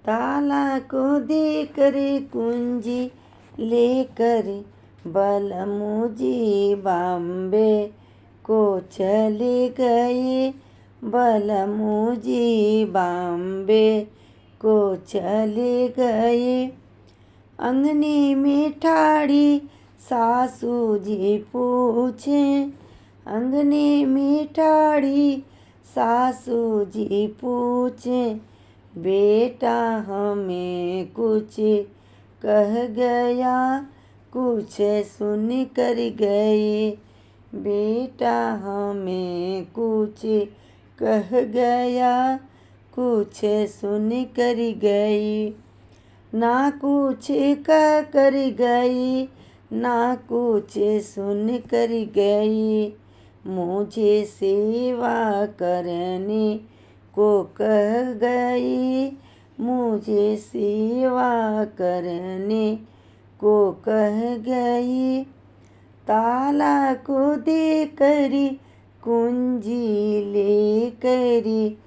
ताला को देकर कुंजी लेकर बलमू जी बॉम्बे को चले गए। बलमू जी बॉम्बे को चले गए। अंगने में ठाड़ी सासू जी पूछे। अंगने में ठाड़ी सासू जी पूछे। बेटा हमें कुछ कह गया, कुछ सुन कर गए। बेटा हमें कुछ कह गया, कुछ सुन कर गई। ना कुछ कह कर गई, ना कुछ सुन कर गई। मुझे सेवा करने को कह गई। मुझे सेवा करने को कह गई। ताला को देकर कुंजी लेकर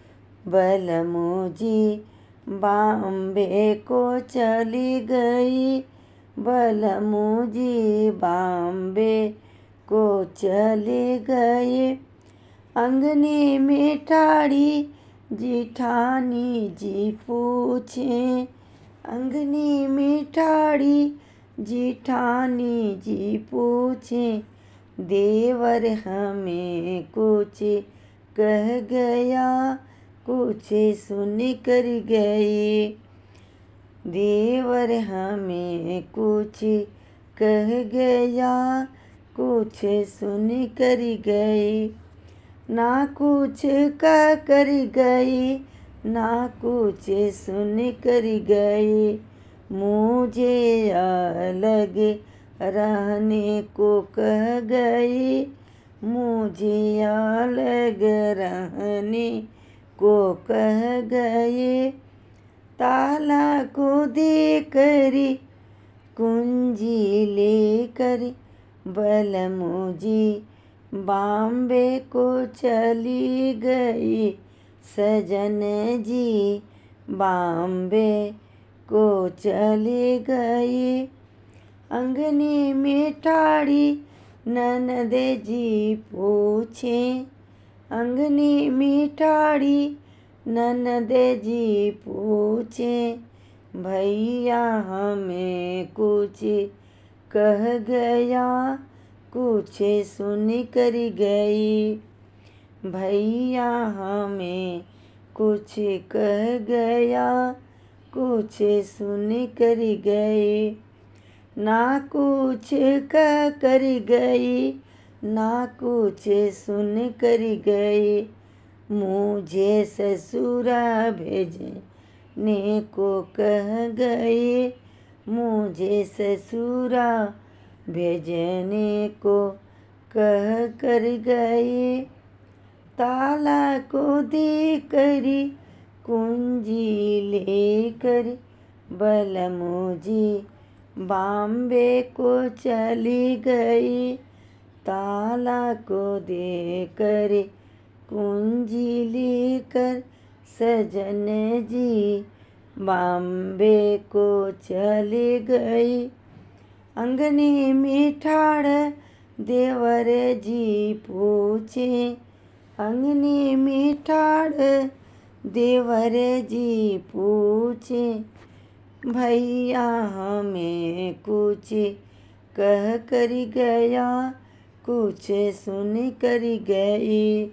बलमू जी बॉम्बे को चली गई। बलमू जी बॉम्बे को चले गए। अंगने में ठाड़ी जिठानी जी पूछे। अंगने में ठाड़ी जिठानी जी पूछे। देवर हमें कुछ कह गया, कुछ सुन कर गए। देवर हमें कुछ कह गया, कुछ सुन कर गए। ना कुछ कह कर गई, ना कुछ सुन कर गए। मुझे अलग रहने को कह गई। मुझे अलग रहने को कह गए। ताला को देकर कुंजी लेकर बलमू जी बॉम्बे को चली गई। सजन जी बॉम्बे को चली गई। अंगने में ठाड़ी ननद जी पूछे। अंगने में ठाड़ी ननद जी पूछे। भैया हमें कुछ कह गया, कुछ सुन कर गई। भैया हमें कुछ कह गया, कुछ सुन कर गए। ना कुछ कह कर गई, ना कुछ सुन कर गए। मुझे ससुरा भेजने को कह गए। मुझे ससुरा भेजने को कह कर गए। ताला को देकर कुंजी लेकर बलमू जी बॉम्बे को चली गई। ताला को देकर कुंजी लेकर सजन जी बॉम्बे को चली गई। अंगने में ठाड़ देवर जी पूछे। अंगने में ठाड़ देवर जी पूछे। भैया हमें कुछ कह कर गया, कुछ सुन कर गई।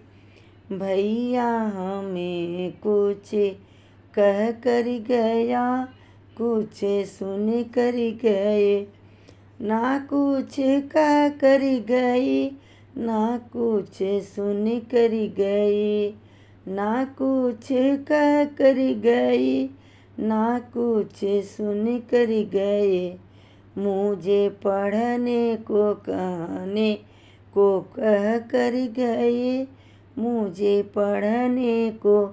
भैया हमें कुछ कह कर गया, कुछ सुन कर गए। ना कुछ कह कर गई, ना कुछ सुन कर गई। ना कुछ कह कर गई, ना कुछ सुन कर गए। मुझे पढ़ने को कहने को कह कर गए। मुझे पढ़ने को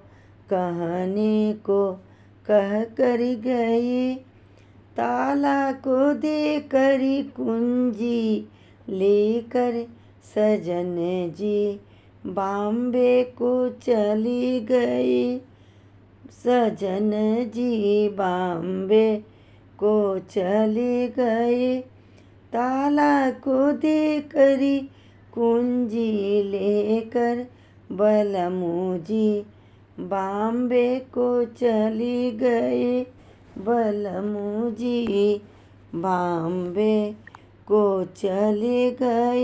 कहने को कह कर गए। ताला को देकर कुंजी लेकर सजन जी बॉम्बे को चली गई। सजन जी बॉम्बे को चले गए। ताला को देकरी कुंजी लेकर बलमू जी बॉम्बे को चली गए। बलमू जी बॉम्बे को चले गए।